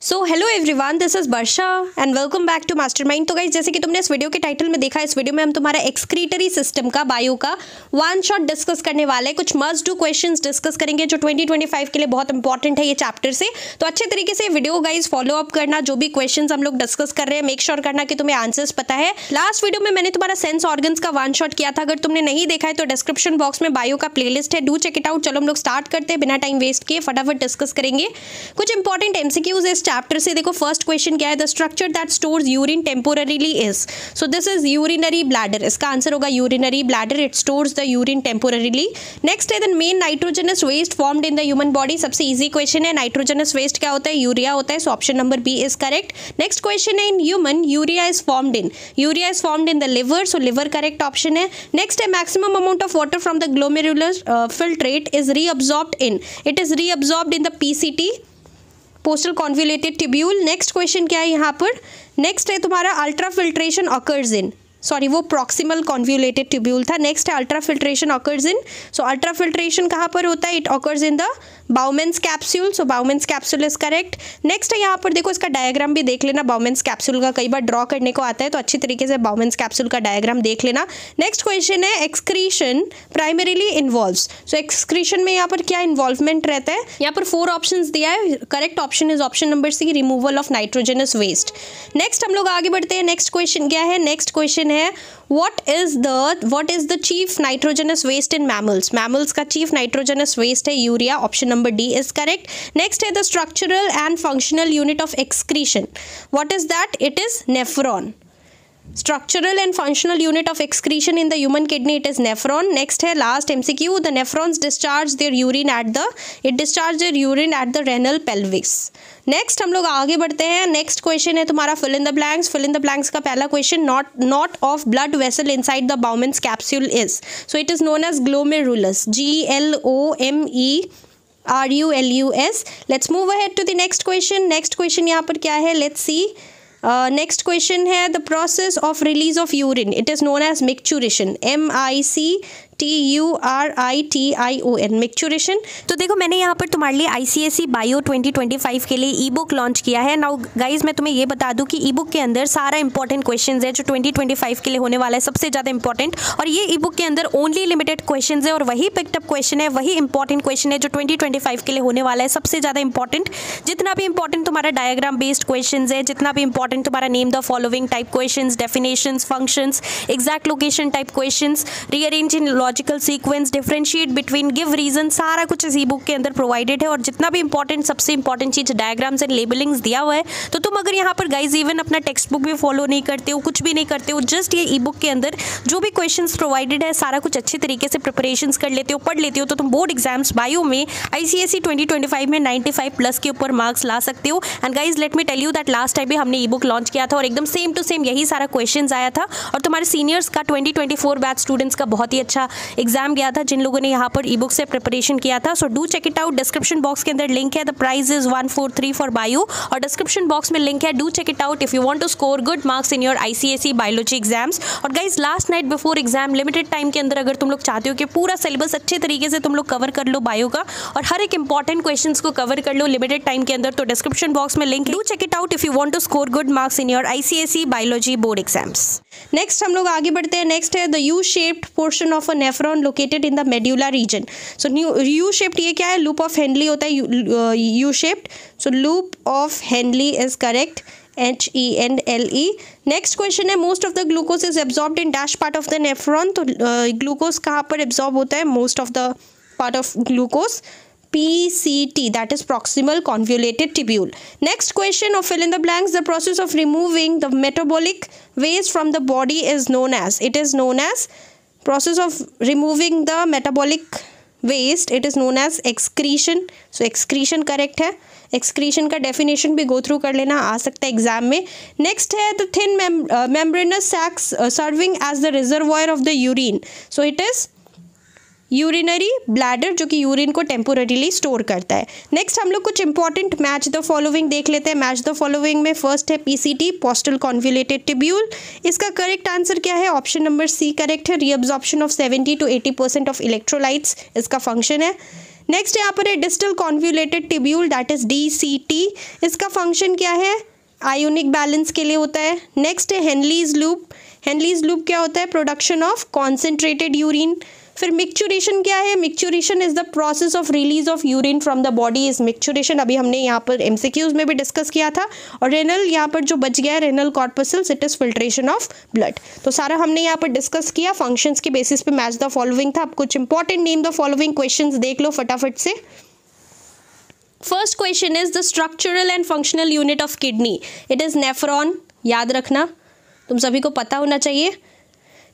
So hello everyone, this is Varsha and welcome back to Mastermind. तो guys, जैसे कि तुमने इस वीडियो के टाइटल में देखा, इस वीडियो में हम तुम्हारा एक्सक्रीटरी सिस्टम का बायो का वन शॉट डिस्कस करने वाले हैं। कुछ मस्ट डू क्वेश्चंस डिस्कस करेंगे जो 2025 के लिए बहुत इंपॉर्टेंट है ये चैप्टर से। तो अच्छे तरीके से वीडियो गाइस फॉलो अप करना, जो भी क्वेश्चंस हम लोग डिस्कस कर रहे हैं मेक श्योर करना कि तुम्हें आंसर्स पता है। लास्ट वीडियो में मैंने तुम्हारा सेंस ऑर्गन्स का वन शॉट किया था, अगर तुमने नहीं देखा है तो डिस्क्रिप्शन बॉक्स में बायो का प्लेलिस्ट है, डू चेक इट आउट। चलो हम लोग स्टार्ट करते हैं, बिना टाइम वेस्ट किए फटाफट डिस्कस करेंगे कुछ इंपॉर्टेंट एमसीक्यूज इस चैप्टर से। देखो फर्स्ट क्वेश्चन क्या है, the structure that stores urine temporarily is. So this is urinary bladder, इसका आंसर होगा urinary bladder, it stores the urine temporarily. Next है the main nitrogenous waste formed in the human body. सबसे easy question है, nitrogenous waste क्या होता है, urea होता है, so option number B is correct. Next question है, in human urea is formed in the liver, so liver correct option है। Next है, maximum amount of water from the glomerular filtrate is reabsorbed in, it is reabsorbed in the PCT, postal convoluted tubule. Next question क्या है यहाँ पर, next है तुम्हारा ultra filtration occurs in, sorry वो proximal convoluted tubule था। Next है ultra filtration occurs in, so ultra filtration कहाँ पर होता है, it occurs in the Bowman's capsule, so Bowman's capsule is correct. Next है यहाँ पर देखो, इसका डायग्राम भी देख लेना बाउमेन्स कैप्सूल का, कई बार ड्रॉ करने को आता है तो अच्छी तरीके से बाउमेन्स कैप्सूल का डायग्राम देख लेना। नेक्स्ट क्वेश्चन है, एक्सक्रीशन प्राइमरीली इन्वॉल्व्स, सो एक्सक्रीशन में यहाँ पर क्या इन्वॉल्वमेंट रहता है, यहाँ पर 4 ऑप्शंस दिया है, correct option is option number C, removal of nitrogenous waste. Next हम लोग आगे बढ़ते हैं, नेक्स्ट क्वेश्चन क्या है, नेक्स्ट क्वेश्चन है what is the chief nitrogenous waste in mammals? Mammals का chief nitrogenous waste है urea, option number D is correct. Next है the structural and functional unit of excretion, what is that? It is nephron. Structural and functional unit of excretion in the human kidney, it is nephron. Next है last MCQ, the nephrons discharge their urine at the renal pelvis. Next हम लोग आगे बढ़ते हैं, next question है तुम्हारा fill in the blanks. Fill in the blanks का पहला question, knot of blood vessel inside the Bowman's capsule is, so it is known as glomerulus, GLOMERULUS। Let's move ahead to the next question. Next question यहाँ पर क्या है, let's see. Next question है, the process of release of urine, it is known as micturition, MICTURITION, micturition. तो देखो मैंने यहाँ पर तुम्हारे लिए ICSE बायो 2025 के लिए ई बुक लॉन्च किया है। नाउ गाइज मैं तुम्हें ये बता दूँ कि ई बुक के अंदर सारा इंपॉर्टेंट क्वेश्चंस है जो 2025 के लिए होने वाला है, सबसे ज़्यादा इंपॉर्टेंट। और ये ई बुक के अंदर ओनली लिमिटेड क्वेश्चंस है और वही पिकअप क्वेश्चन है, वही इंपॉर्टेंट क्वेश्चन है जो 2025 के लिए होने वाला है, सबसे ज़्यादा इंपॉर्टेंट। जितना भी इंपॉर्टेंट तुम्हारा डायग्राम बेस्ड क्वेश्चन है, जितना भी इंपॉर्टेंट तुम्हारा name the following type question, definitions, functions, exact location type question, rearrange in logical sequence, differentiate between, give reason, सारा कुछ इस ई बुक के अंदर प्रोवाइडेड है। और जितना भी इंपॉर्टेंट, सबसे इंपॉर्टेंट चीज डायग्राम्स एंड लेबलिंग्स दिया हुआ है। तो तुम अगर यहाँ पर गाइज इवन अपना टेक्स्ट बुक भी फॉलो नहीं करते हो, कुछ भी नहीं करते हो, जस्ट ये ई बुक के अंदर जो भी क्वेश्चंस प्रोवाइडेड है सारा कुछ अच्छी तरीके से प्रिपरेशंस कर लेते हो, पढ़ लेते हो, तो तुम बोर्ड एग्जाम्स बायो में ICSE 2025 में 95+ के ऊपर मार्क्स ला सकते हो। And guys let me tell you that last time भी हमने ई बुक लॉन्च किया था और एकदम सेम टू सेम यही सारा क्वेश्चंस आया था। और तुम्हारे सीनियर्स का 2024 बैच स्टूडेंट्स का बहुत ही अच्छा एग्जाम गया था जिन लोगों ने यहाँ पर ई बुक से प्रिपरेशन किया था। So do check it out, description box के अंदर लिंक है, the price is 143 for bio, और डिस्क्रिप्शन बॉक्स में लिंक है, do check it out if you want to score good marks in your ICSE biology exams. और guys last night before exam limited time के अंदर अगर तुम लोग चाहते हो कि पूरा सिलेबस अच्छे तरीके से तुम लोग कवर कर लो बायो का और हर एक इंपॉर्टेंट क्वेश्चंस को कवर कर लो लिमिटेड टाइम के अंदर, तो डिस्क्रिप्शन बॉक्स में लिंक है, do check it out if you want to score good marks in your ICSE biology board exams. Next हम लोग आगे बढ़ते हैं, नेक्स्ट है the U shaped portion of a nephron located in the medulla region. So U shaped ये क्या है, loop of Henle होता है U shaped, so loop of Henle is correct, HENLE। Next question है, most of the glucose is absorbed in dash part of the nephron, तो glucose कहाँ पर absorb होता है, most of the part of glucose, PCT, that is proximal convoluted tubule. Next question of fill in the blanks, the process of removing the metabolic waste from the body is known as, it is known as process of removing the metabolic waste, it is known as excretion. So excretion correct है, excretion का definition भी go through कर लेना, आ सकता है exam में। Next है the thin membranous sacs serving as the reservoir of the urine, so it is urinary bladder जो कि यूरिन को टेम्पोररीली स्टोर करता है। नेक्स्ट हम लोग कुछ इंपॉर्टेंट मैच द फॉलोइंग देख लेते हैं। मैच द फॉलोइंग में फर्स्ट है PCT, पोस्टल कॉन्वोल्यूटेड ट्यूब्यूल। इसका करेक्ट आंसर क्या है, ऑप्शन नंबर सी करेक्ट है, reabsorption of 70 to 80% of electrolytes इसका फंक्शन है। नेक्स्ट यहाँ पर है distal convoluted tubule, that is DCT। इसका फंक्शन क्या है? आयोनिक बैलेंस के लिए होता है। नेक्स्ट है हेनलीज लूप। हेनलीज लूप क्या होता है? Production of concentrated urine. फिर मिक्चुरेशन क्या है? Micturition is the process of release of urine from the body is micturition. अभी हमने यहाँ पर MCQs में भी डिस्कस किया था। और रेनल यहाँ पर जो बच गया है renal corpuscles, it is filtration of blood. तो सारा हमने यहाँ पर डिस्कस किया। फंक्शंस के बेसिस पे मैच द फॉलोइंग था। अब कुछ important name the following questions देख लो फटाफट से। First question is the structural and functional unit of kidney, it is nephron. याद रखना, तुम सभी को पता होना चाहिए।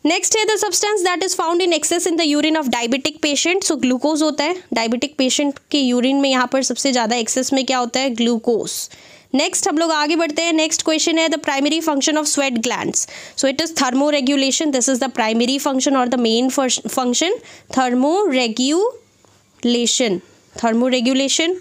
नेक्स्ट है the substance that is found in excess in the urine of diabetic patient. So glucose होता है डायबिटिक पेशेंट के यूरिन में, यहाँ पर सबसे ज़्यादा एक्सेस में क्या होता है? ग्लूकोज। नेक्स्ट हम लोग आगे बढ़ते हैं। नेक्स्ट क्वेश्चन है the primary function of sweat glands. So it is thermo regulation, this is the primary function और the main function thermo regulation, thermo regulation.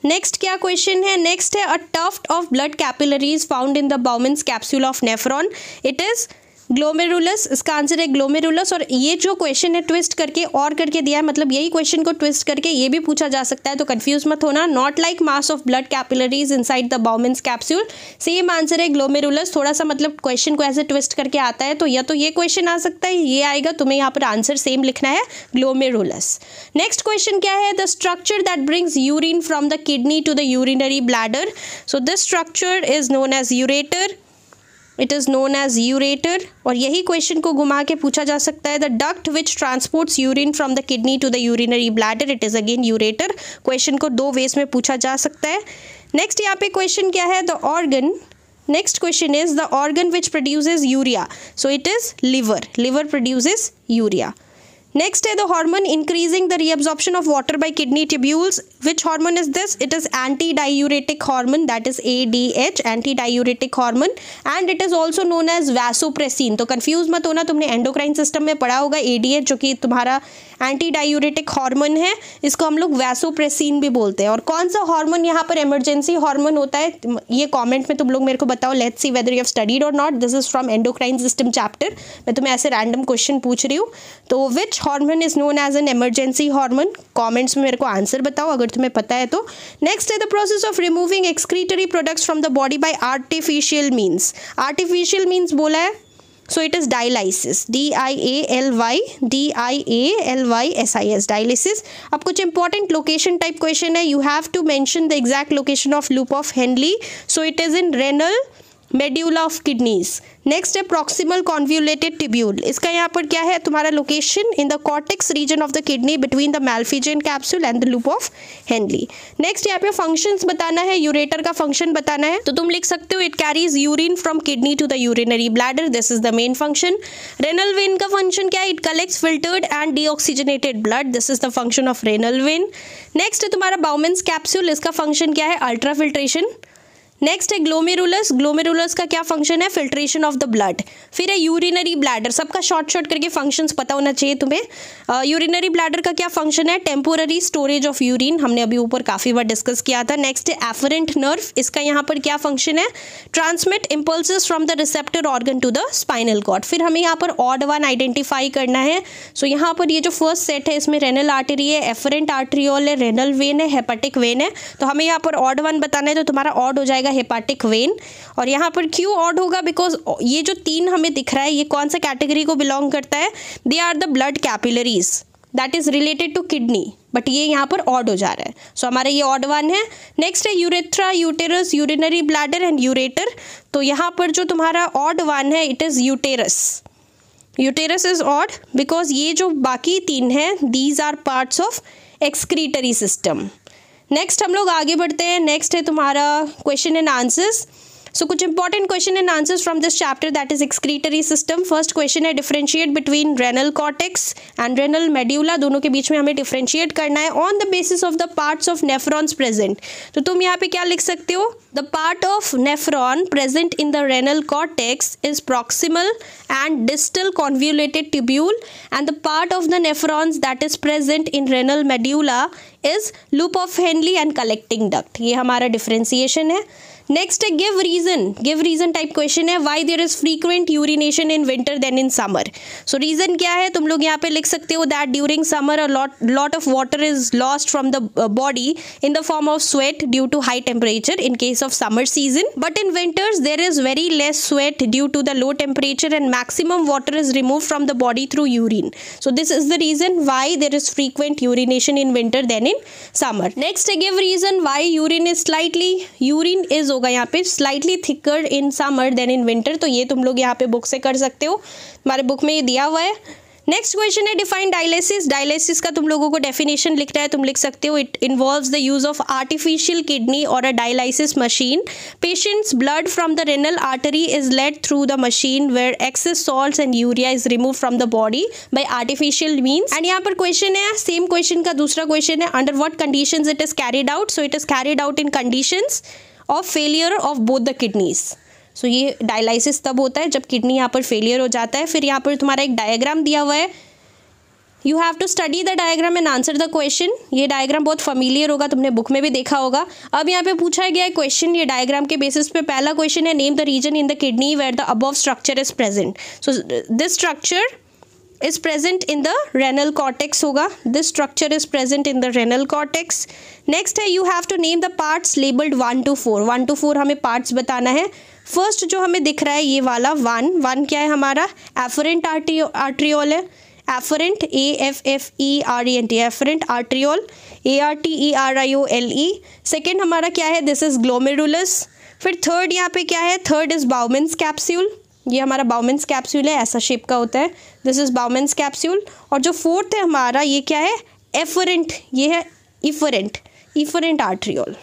Next क्या क्वेश्चन है? नेक्स्ट है a tuft of blood capillaries found in the Bowman's capsule of nephron, it is glomerulus. इसका answer है glomerulus. और ये जो question है ट्विस्ट करके और करके दिया है, मतलब यही क्वेश्चन को ट्विस्ट करके ये भी पूछा जा सकता है, तो कंफ्यूज मत होना। Not like mass of blood capillaries inside the Bowman's capsule, same answer है ग्लोमेरुलस। थोड़ा सा मतलब क्वेश्चन को ऐसे ट्विस्ट करके आता है, तो या तो ये क्वेश्चन आ सकता है, ये आएगा, तुम्हें यहाँ पर आंसर सेम लिखना है, ग्लोमेरुलस। नेक्स्ट क्वेश्चन क्या है? The structure that brings urine from the kidney to the urinary bladder. So this structure is known as ureter, it is known as ureter. और यही क्वेश्चन को घुमा के पूछा जा सकता है, the duct which transports urine from the kidney to the urinary bladder, it is again ureter. Question को दो वेज में पूछा जा सकता है। नेक्स्ट यहाँ पे क्वेश्चन क्या है? The organ, next question is the organ which produces urea, so it is liver, liver produces urea. Next है the hormone increasing the reabsorption of water by kidney tubules. Which hormone is this? It is antidiuretic hormone, that is ADH, antidiuretic hormone, and it is also known as vasopressin. तो confuse मत होना, तुमने endocrine system में पढ़ा होगा ADH जो कि तुम्हारा एंटीडायूरेटिक हार्मोन है, इसको हम लोग वैसोप्रेसिन भी बोलते हैं। और कौन सा हार्मोन यहाँ पर इमरजेंसी हार्मोन होता है, ये कमेंट में तुम लोग मेरे को बताओ। Let's see whether you have studied और not. This is from endocrine system chapter. मैं तुम्हें ऐसे रैंडम क्वेश्चन पूछ रही हूँ। तो which hormone is known as an emergency hormone? Comments में मेरे को आंसर बताओ अगर तुम्हें पता है तो। नेक्स्ट है the process of removing excretory products from the body by artificial means. Artificial means बोला है, so it is dialysis, dialysis, dialysis। अब कुछ इंपॉर्टेंट लोकेशन टाइप क्वेश्चन है, you have to mention the exact location of loop of Henle, so it is in renal medulla of kidneys. Next है proximal convoluted tubule, इसका यहाँ पर क्या है तुम्हारा location? In the cortex region of the kidney between the Malpighian capsule and the loop of Henle. Next यहाँ पे functions बताना है, यूरेटर का फंक्शन बताना है, तो तुम लिख सकते हो it carries urine from kidney to the urinary bladder, this is the main function. Renal vein का फंक्शन क्या है? It collects filtered and deoxygenated blood, this is the function of renal vein. Next है तुम्हारा Bowman's capsule, इसका function क्या है? Ultra filtration. Next है glomerulus, glomerulus का क्या फंक्शन है? Filtration of the blood. फिर है यूरिनरी ब्लैडर, सबका शॉर्ट करके फंक्शंस पता होना चाहिए तुम्हें। यूरिनरी ब्लैडर का क्या फंक्शन है? टेम्पोररी स्टोरेज ऑफ यूरिन, हमने अभी ऊपर काफ़ी बार डिस्कस किया था। नेक्स्ट है एफरेंट नर्व, इसका यहाँ पर क्या फंक्शन है? Transmit impulses from the receptor organ to the spinal cord. फिर हमें यहाँ पर ऑड वन आइडेंटिफाई करना है। सो यहाँ पर ये जो फर्स्ट सेट है इसमें रेनल आर्टरी है, एफरेंट आर्ट्रियोल है, रेनल वेन है, हेपेटिक वेन है, तो हमें यहाँ पर ऑड वन बताना है, तो तुम्हारा ऑड हो जाएगा हेपाटिक वेन। और यहाँ पर क्यों ऑड होगा? बिकॉज ये जो तीन हमें दिख रहा है ये कौन सा कैटेगरी को बिलोंग करता है? They are the blood capillaries that is related to kidney, but ये यहाँ पर ऑड हो जा रहा है, सो हमारा ये ऑड वन है। नेक्स्ट है urethra, uterus, urinary bladder and ureter, तो यहाँ पर जो तुम्हारा ऑड वन है it is uterus. Uterus is odd because ये जो बाकी तीन हैं these are parts of excretory system. Next हम लोग आगे बढ़ते हैं। नेक्स्ट है तुम्हारा क्वेश्चन एंड आंसर्स। सो कुछ important question and answers from this chapter that is excretory system. First question है differentiate between renal cortex and renal medulla, दोनों के बीच में हमें डिफरेंशिएट करना है on the basis of the parts of nephrons present. तो तुम यहाँ पे क्या लिख सकते हो? The part of nephron present in the renal cortex is proximal and distal convoluted tubule and the part of the nephrons that is present in renal medulla is loop of Henle and collecting duct. ये हमारा differentiation है। Next है give reason type question है, why there is frequent urination in winter than in summer. So reason क्या है, तुम लोग यहाँ पे लिख सकते हो that during summer a lot of water is lost from the body in the form of sweat due to high temperature in case of summer season, but in winters there is very less sweat due to the low temperature and maximum water is remove from the body through urine. So this is the reason why there is frequent urination in winter than in summer. Next है give reason why urine is होगा यहाँ पे slightly thicker in summer than in winter. तो ये तुम लोग यहाँ पे बुक से कर सकते हो, हमारे बुक में ये दिया हुआ है। नेक्स्ट क्वेश्चन है डिफाइन डायलिसिस का तुम लोगों को डेफिनेशन लिखना है, तुम लिख सकते हो it involves the use of artificial kidney और a dialysis machine. Patient's blood from the renal artery is led through the machine where excess salts and urea is remove from the body by artificial means. And यहाँ पर question है, same question का दूसरा question है, under what conditions it is carried out. So it is carried out in conditions of failure of both the kidneys. सो ये dialysis तब होता है जब किडनी यहाँ पर फेलियर हो जाता है। फिर यहाँ पर तुम्हारा एक डायग्राम दिया हुआ है, you have to study the diagram and answer the question. ये डायग्राम बहुत फैमिलियर होगा, तुमने बुक में भी देखा होगा। अब यहाँ पे पूछा गया है क्वेश्चन, ये डायग्राम के बेसिस पे पहला क्वेश्चन है, name the region in the kidney where the above structure is present. So this structure is present in the renal cortex होगा, this structure is present in the renal cortex। next है you have to name the parts labeled 1 to 4। 1 to 4 हमें parts बताना है। First जो हमें दिख रहा है ये वाला 1 क्या है हमारा, एफरेंट आर्ट्रियोल है, afferent AFFERENT afferent arteriole ARTERIOLE। Second हमारा क्या है, दिस इज ग्लोमेरुलस। फिर थर्ड यहाँ पे क्या है, थर्ड इज बाउमेंस कैप्सूल, ये हमारा बाउमेंस कैप्सूल है, ऐसा शेप का होता है, दिस इज बाउमेंस कैप्सूल। और जो फोर्थ है हमारा ये क्या है, एफरेंट, ये है इफरेंट आर्ट्रियोल।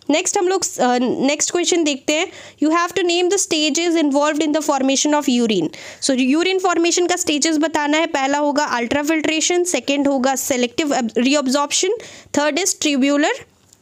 नेक्स्ट हम लोग नेक्स्ट क्वेश्चन देखते हैं, you have to name the stages involved in the formation of urine. So urine formation का स्टेजेस बताना है, पहला होगा अल्ट्राफिल्ट्रेशन, सेकेंड होगा selective reabsorption, third is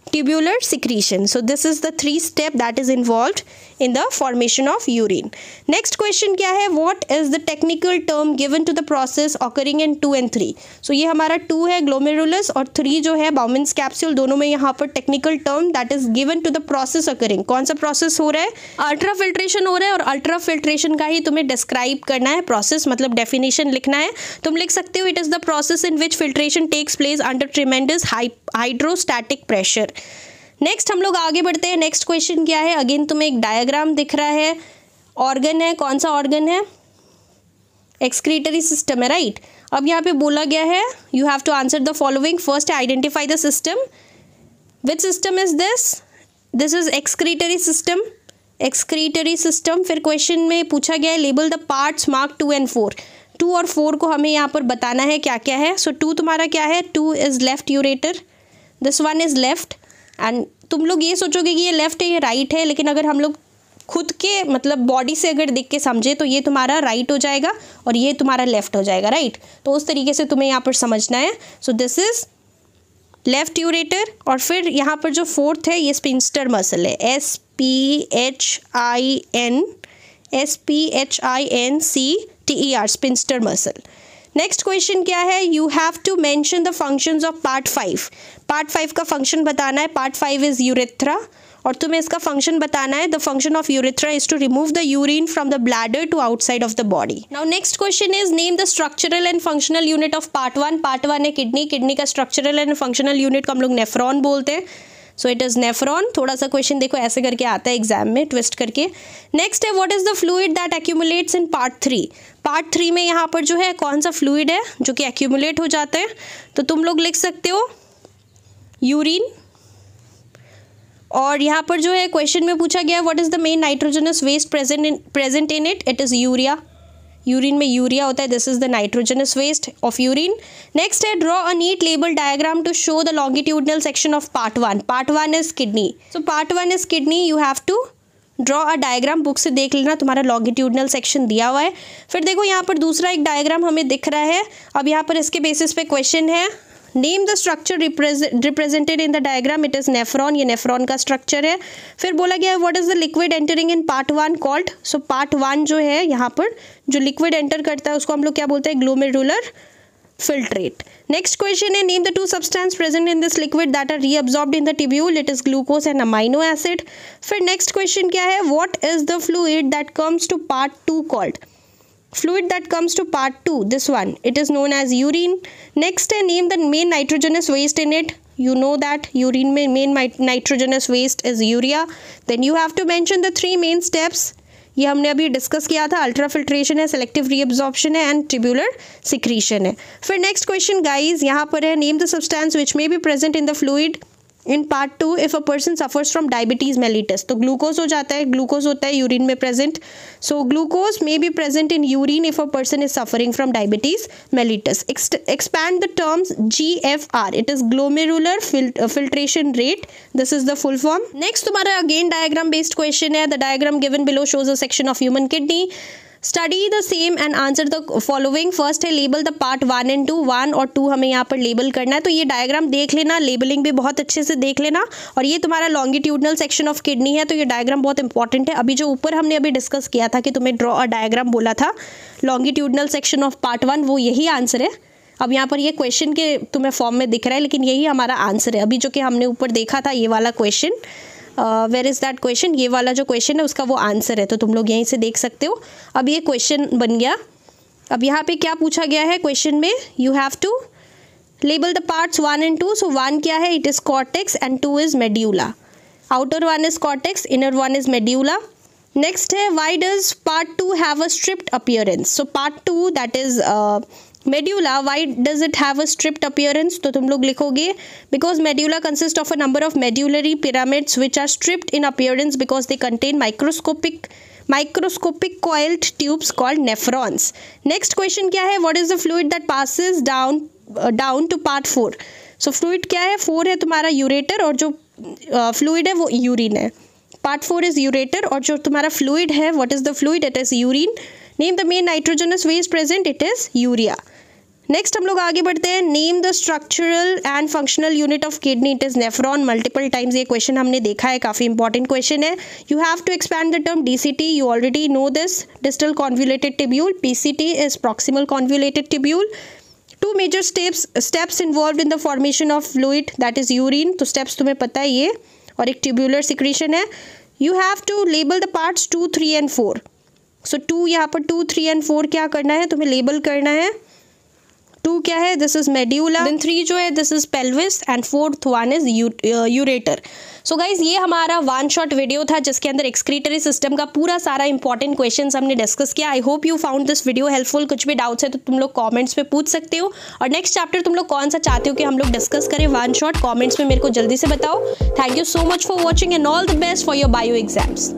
tubular secretion। So this is the 3 step that is involved in the formation of urine। Next question क्या है, what is the technical term given to the process occurring in 2 and 3। So ये हमारा 2 है glomerulus और 3 जो है Bowman's capsule, दोनों में यहाँ पर technical term that is given to the process occurring। कौन सा process हो रहा है, ultrafiltration हो रहा है, और ultrafiltration का ही तुम्हें describe करना है, process मतलब definition लिखना है। तुम लिख सकते हो it is the process in which filtration takes place under tremendous hydrostatic pressure. Next हम लोग आगे बढ़ते हैं, नेक्स्ट क्वेश्चन क्या है, अगेन तुम्हें एक डायग्राम दिख रहा है, ऑर्गन है, कौन सा ऑर्गन है, एक्सक्रीटरी सिस्टम है, राइट। अब यहाँ पे बोला गया है you have to answer the following. First identify the system, which system is this is excretory system. फिर क्वेश्चन में पूछा गया है label the parts mark 2 and 4। 2 और 4 को हमें यहाँ पर बताना है क्या क्या है। सो 2 तुम्हारा क्या है, 2 is left ureter, this one is left. And तुम लोग ये सोचोगे कि ये लेफ्ट है ये राइट है, लेकिन अगर हम लोग खुद के मतलब बॉडी से अगर देख के समझे तो ये तुम्हारा राइट हो जाएगा और ये तुम्हारा लेफ्ट हो जाएगा, राइट। तो उस तरीके से तुम्हें यहाँ पर समझना है। So this is left ureter. और फिर यहाँ पर जो फोर्थ है ये स्पिंस्टर मसल है, SPHINCTER sphincter muscle. Next question क्या है, you have to mention the functions of part 5। Part 5 का फंक्शन बताना है, पार्ट 5 इज यूरेथ्रा, और तुम्हें इसका फंक्शन बताना है, the function of urethra is to remove the urine from the bladder to outside of the body. Now next question is name the structural and functional unit of part 1। Part 1 है kidney का structural and functional unit को हम लोग nephron बोलते हैं। So it is nephron. थोड़ा सा question देखो ऐसे करके आता है एग्जाम में ट्विस्ट करके। नेक्स्ट है what is the fluid that accumulates in part 3। Part 3 में यहाँ पर जो है कौन सा फ्लूइड है जो कि एक्यूमुलेट हो जाता है, तो तुम लोग लिख सकते हो यूरिन। और यहाँ पर जो है क्वेश्चन में पूछा गया what is the main nitrogenous waste present in it, it is urea. Urine में यूरिया होता है, this is the nitrogenous waste of urine. Next है draw a neat label diagram to show the longitudinal section of part 1। Part 1 is kidney, so part 1 is kidney, you have to draw a diagram. Book से देख लेना, तुम्हारा longitudinal section दिया हुआ है। फिर देखो यहाँ पर दूसरा एक डायग्राम हमें दिख रहा है। अब यहाँ पर इसके बेसिस पे क्वेश्चन है, name the structure represented in the diagram, it is nephron, ये नेफ्रॉन का स्ट्रक्चर है। फिर बोला गया what is the liquid entering in part 1 called, so part 1 जो है यहाँ पर जो लिक्विड एंटर करता है उसको हम लोग क्या बोलते हैं, glomerular filtrate. Next question is name the two substances present in this liquid that are reabsorbed in the tubule. It is glucose and amino acid. फिर next question क्या है? What is the fluid that comes to part 2 called? Fluid that comes to part 2, this one, it is known as urine. Next name the main nitrogenous waste in it. You know that urine में main nitrogenous waste is urea. Then you have to mention the 3 main steps. ये हमने अभी discuss किया था, ultrafiltration है, selective reabsorption है and tubular secretion है. फिर नेक्स्ट क्वेश्चन गाइज यहाँ पर है name the substance which may be present in the fluid in part 2 if a person suffers from diabetes mellitus. तो ग्लूकोज हो जाता है, ग्लूकोज होता है यूरिन में present. So glucose may be present in urine if a person is suffering from diabetes mellitus. Expand the terms GFR, it is glomerular filtration rate. This is the full form. Next तुम्हारा again diagram based question है. The diagram given below shows a section of human kidney. Study the same and answer the following. First है label the part 1 and 2. 1 और 2 हमें यहाँ पर label करना है. तो ये डायग्राम देख लेना, लेबलिंग भी बहुत अच्छे से देख लेना. और ये तुम्हारा लॉन्गिट्यूडनल सेक्शन ऑफ किडनी है, तो ये डायग्राम बहुत इंपॉर्टेंट है. अभी जो ऊपर हमने अभी डिस्कस किया था कि तुम्हें ड्रॉ अ डायग्राम बोला था, लॉन्गिट्यूडनल सेक्शन ऑफ पार्ट 1, वो यही आंसर है. अब यहाँ पर ये क्वेश्चन के तुम्हें फॉर्म में दिख रहा है, लेकिन यही हमारा आंसर है. अभी जो कि हमने ऊपर देखा था ये वाला question, where is that question, ये वाला जो क्वेश्चन है उसका वो आंसर है. तो तुम लोग यहीं से देख सकते हो. अब ये क्वेश्चन बन गया. अब यहाँ पे क्या पूछा गया है क्वेश्चन में? You have to label the parts 1 and 2. So 1 क्या है? It is cortex and 2 is medulla. Outer one is cortex, inner one is medulla. Next है why does part 2 have a striped appearance. So part 2 that is medulla, why does it have a stripped appearance? तो तुम लोग लिखोगे because medulla consists of a number of medullary pyramids which are stripped in appearance because they contain microscopic coiled tubes called nephrons. Next question क्या है? What is the fluid that passes down to part 4? So fluid क्या है? 4 है तुम्हारा ureter और जो fluid है वो urine है. Part 4 is ureter और जो तुम्हारा fluid है, what is the fluid? It is urine. Name the main nitrogenous waste present. It is urea. Next हम लोग आगे बढ़ते हैं. Name the structural and functional unit of kidney. It is nephron. Multiple times ये question हमने देखा है, काफ़ी इंपॉर्टेंट क्वेश्चन है. You have to expand the term DCT. You already know this. Distal convoluted tubule. PCT is proximal convoluted tubule. 2 major steps involve in the formation of fluid that is urine. तो steps तुम्हें पता है ये. और एक tubular secretion है. You have to label the parts 2, 3 and 4. So 2 यहाँ पर 2, 3 एंड 4 क्या करना है? तुम्हें लेबल करना है. 2 क्या है? This is medulla. देन 3 जो है this is pelvis and 4th one is ureter. So guys ये हमारा 1 शॉट वीडियो था जिसके अंदर एक्सक्रीटरी सिस्टम का पूरा सारा इंपॉर्टेंट क्वेश्चंस हमने डिस्कस किया. I hope you found this video helpful. कुछ भी डाउट्स है तो तुम लोग कमेंट्स में पूछ सकते हो. और नेक्स्ट चैप्टर तुम लोग कौन सा चाहते हो कि हम लोग डिस्कस करें 1 शॉट, कॉमेंट्स में मेरे को जल्दी से बताओ. Thank you so much for watching and all the best for your bio exams.